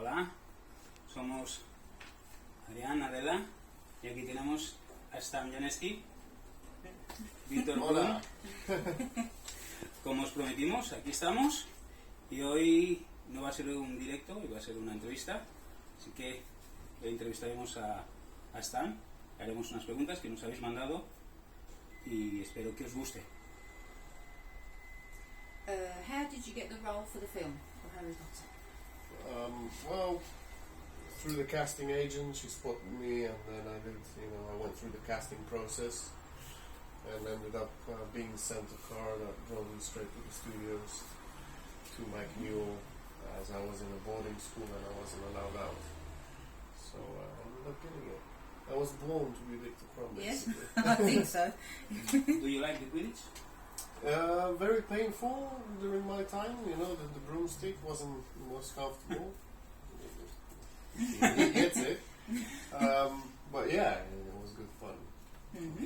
Hola, somos Adrián, Adela, y aquí tenemos a STAN YANEVSKI, VIKTOR KRUM. Como os prometimos, aquí estamos, y hoy no va a ser un directo, hoy va a ser una entrevista, así que hoy entrevistaremos a STAN, haremos unas preguntas que nos habéis mandado y espero que os guste. How did you get the role for the film for Harry Potter? Well, through the casting agent, she spotted me, and then I went through the casting process, and ended up being sent a car that drove me straight to the studios to Mike Newell, as I was in a boarding school and I wasn't allowed out. So I ended up getting it. I was born to be Viktor Krum, basically. Yes, I think so. Do you like the Quidditch? Very painful during my time. You know, the broomstick wasn't the most comfortable. He gets it. But yeah, it was good fun. Mm-hmm.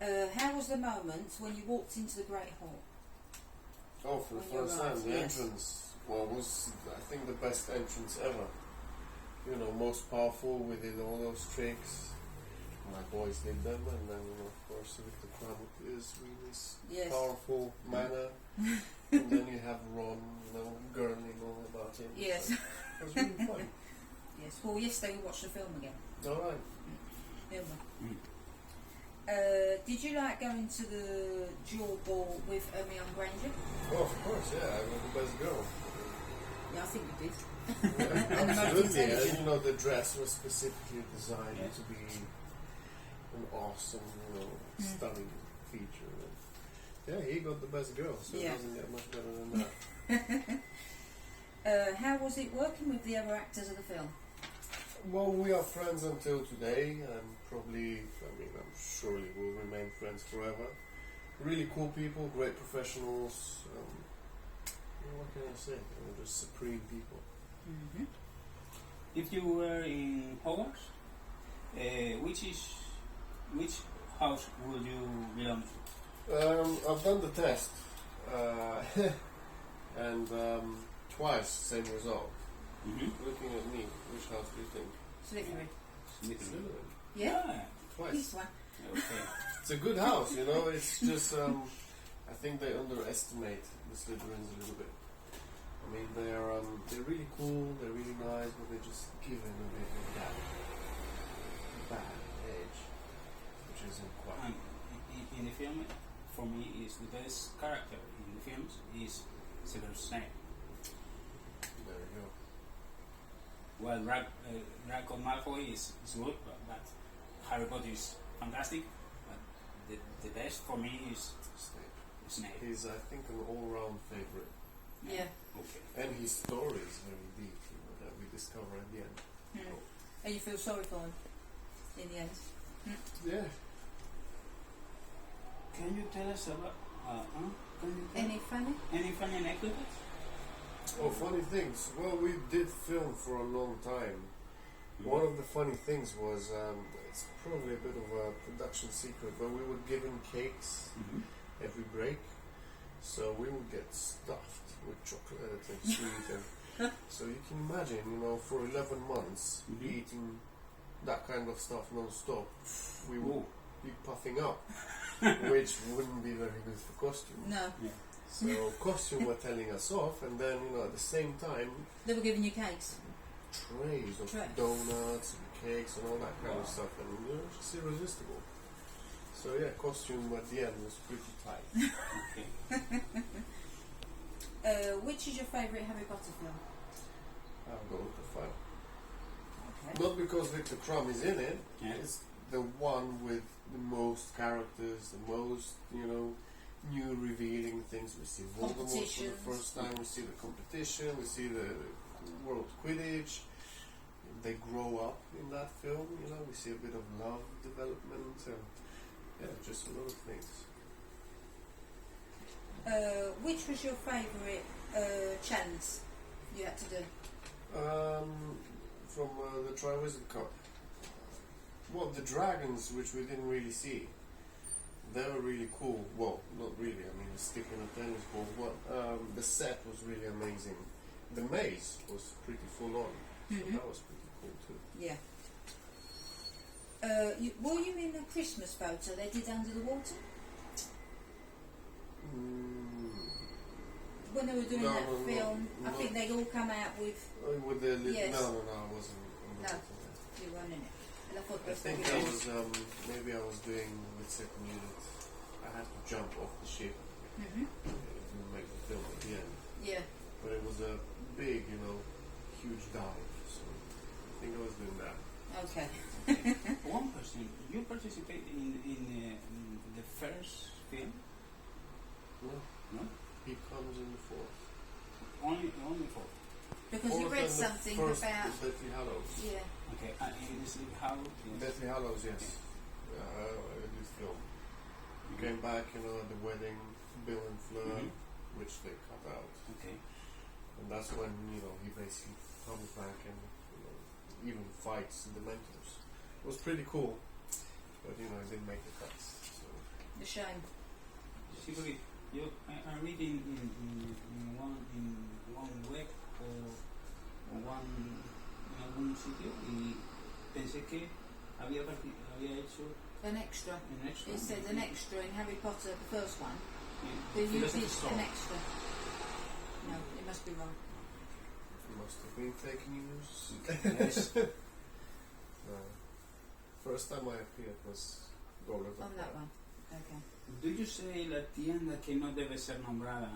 Okay. How was the moment when you walked into the Great Hall? Oh, for the When first you time, arrived, the yes. entrance, well, was, I think, the best entrance ever. You know, most powerful. We did all those tricks. My boys did them, and then, of course, Viktor Krum is in this Yes. powerful manner. And then you have Ron, gurling all about him. Yes. So it was really fun. Yes. Well, yesterday we watched the film again. All right. Didn't we? Mm. Did you like going to the dual ball with Hermione Granger? Oh, of course, yeah. I was the best girl. Yeah, I think you did. Yeah, And the most absolutely. intelligent. You know, the dress was specifically designed Yeah. to be an awesome, stunning feature. And yeah, he got the best girl, so Yeah. it doesn't get much better than that. How was it working with the other actors of the film? Well, we are friends until today, and I'm surely we'll remain friends forever. Really cool people, great professionals. What can I say? They're just supreme people. Mm-hmm. If you were in Hogwarts, which house would you belong to? I've done the test, and twice same result. Mm-hmm. Looking at me, which house do you think? Slytherin. Slytherin. Yeah? Twice. This one. Okay. It's a good house, It's just I think they underestimate the Slytherins a little bit. I mean, they're really cool, they're really nice, but they just give in a bit of that bad edge, which isn't quite. And in the film, for me, is the best character in the films is Severus Snape. There you go. Well, Draco Malfoy is good, but Harry Potter is fantastic. But the best for me is Snape. He's, I think, an all-round favorite, Yeah. Okay. and his story is very deep, that we discover at the end. Mm. And you feel sorry for him in the end? Yeah. Can you tell us about Any funny? any funny anecdotes? Oh, funny things. Well, we did film for a long time. One of the funny things was, it's probably a bit of a production secret, but we were given cakes Mm-hmm. every break. So we would get stuffed with chocolate and sweet. And so you can imagine, for 11 months, Mhm. eating that kind of stuff non-stop, we would Ooh. be puffing up, which wouldn't be very good for costume. No. Yeah. So costume were telling us off, and then, at the same time, They were giving you cakes. trays of Trays. donuts and cakes and all that kind Wow. of stuff, and it's just irresistible. So yeah, costume at the end was pretty tight. Okay. Which is your favourite Harry Potter film? I'll go with the fun. Okay. Not because Viktor Krum is in it, Yeah. it's the one with the most characters, the most, new revealing things. We see Voldemort for the Competitions. first time, we see the competition, we see the World Quidditch. They grow up in that film, we see a bit of love development, and just a lot of things. Which was your favourite challenge you had to do? From the Triwizard Cup. Well, the dragons, which we didn't really see, they were really cool. Well, not really. I mean, a stick and a tennis ball. The set was really amazing. the maze was pretty full on. So that was pretty cool too. Yeah. Were you in a Christmas photo they did under the water? When they were doing that film, I think they all come out with... with the yes. No, I wasn't. No, you weren't in it. And I thought I think I was, maybe I was doing with second unit. I had to jump off the ship to make the film at the end. Yeah. But it was a big, huge dive, so I think I was doing that. Okay. One question, you participated in the first film? No? He comes in the fourth. Only four. Because Fourth you read and the something first about... is Deathly Hallows. Yeah. Okay, and is it how? Yes. Deathly Hallows, yes. I did film. You came back, at the wedding, Bill and Fleur, which they cut out. Okay. And that's when, he basically comes back and, even fights the mentors. It was pretty cool, but, it didn't make the cuts. So. The shame. Simply, I read in one web o en algún sitio y pensé que había hecho An extra. un extra. It said an extra in Harry Potter, the first one. Yeah. Then you did Philosopher's an Stone. extra. No, it must be wrong. It must have been fake news. Yes. First time I appeared was Golden On that one. Okay. Do you say la tienda que no debe ser nombrada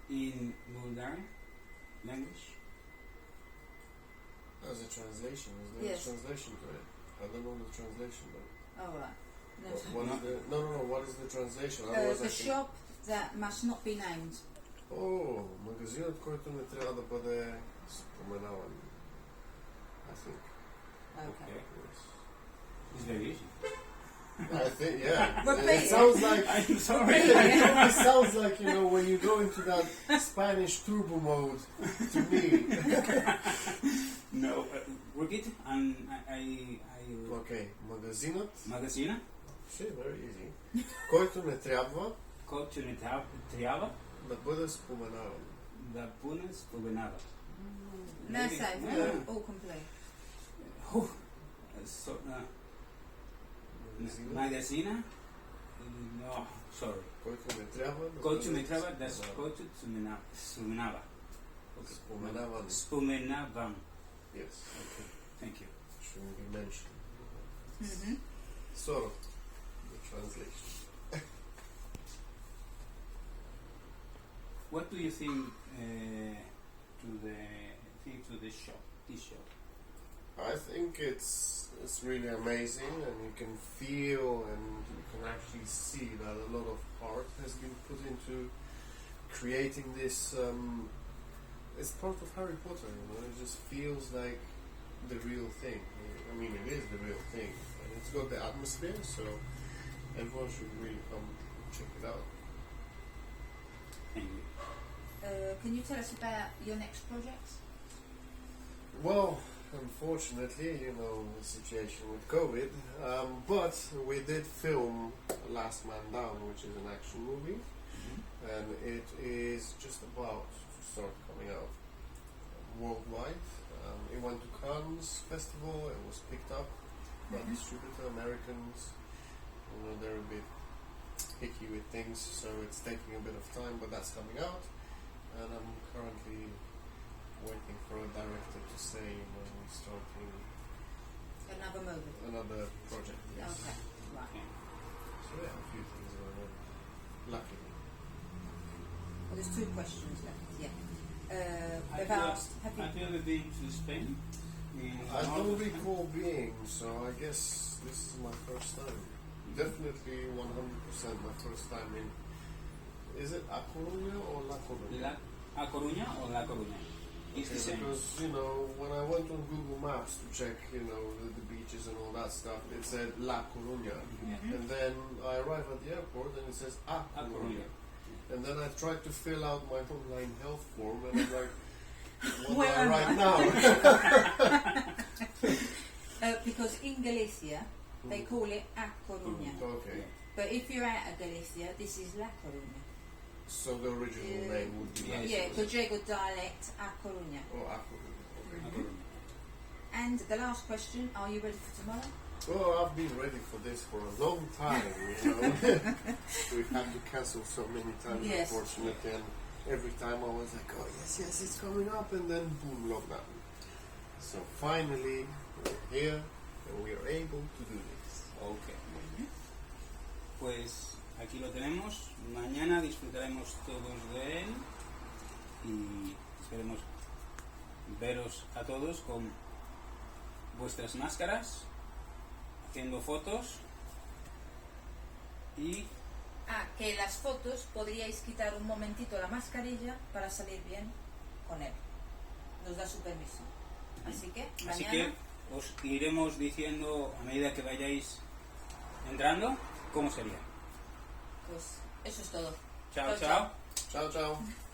in Bulgarian language? As a translation, is there Yes. a translation to it? I don't know the translation though. All right. What is the translation? Otherwise The I can... shop that must not be named. Oh, магазинът, който не трябва да бъде споменаван. I think. Okay. Yes. It's very easy. I think, yeah. Repeat It sounds like... I'm sorry. It sounds like, when you go into that Spanish turbo mode to me. No, repeat and I Okay, магазинът. Магазина, Shit, very easy. Който не трябва който не трябва да бъде споменаван. да бъде споменава. No, Maybe. say Yeah. all complete. So, магазина? No, sorry. Който не трябва да Който не бъде трябва да споменаван. който споменава. Okay. Споменаван. Споменавам. Yes. Okay, thank you. Shouldn't be mentioned. Mm-hmm. Sort of. The translation. What do you think to the shop? This shop. I think it's really amazing, and you can feel and you can actually see that a lot of heart has been put into creating this. It's part of Harry Potter, It just feels like the real thing. I mean, it is the real thing, and it's got the atmosphere, so everyone should really come check it out. Thank you. Can you tell us about your next project? Well, unfortunately, the situation with COVID, but we did film Last Man Down, which is an action movie, and it is just about to start coming out worldwide. It went to Cannes Festival, it was picked up by distributor Americans. They're a bit picky with things, so it's taking a bit of time, but that's coming out, and I'm currently waiting for a director to say we're starting Another movie. another project. Yes. Okay. Right. So yeah, a few things going on. Luckily. Well, there's two questions left. Yeah. They've Have asked. you ever been to Spain? I don't recall being, so I guess this is my first time. Definitely 100% my first time in. Is it A Coruña or La Coruña? A Coruña or La Coruña? It's the same. Because, when I went on Google Maps to check, the beaches and all that stuff, it said La Coruña. Yeah. And then I arrive at the airport and it says A A Coruña. Coruña. And then I tried to fill out my online health form and I'm like, what Where do I am write I? now? Because in Galicia, they call it A Coruña. Okay. But if you're out of Galicia, this is La Coruña. So the original name would be Yes. Yeah, Gallego dialect, A Coruña. Oh, A Coruña. Okay. And the last question, are you ready for tomorrow? Oh, I've been ready for this for a long time, you know. We've had to cancel so many times, Yes. unfortunately, and every time I was like, oh yes, it's coming up, and then boom, lockdown. So finally, we're here, and we are able to do this. Ok. Pues aquí lo tenemos. Mañana disfrutaremos todos de él y esperemos veros a todos con vuestras máscaras, haciendo fotos y Que las fotos podríais quitar un momentito la mascarilla para salir bien con él. Nos da su permiso. Así que así mañana... que os iremos diciendo a medida que vayáis entrando cómo sería. Pues eso es todo. Chao, Chao, chao. Ciao, ciao.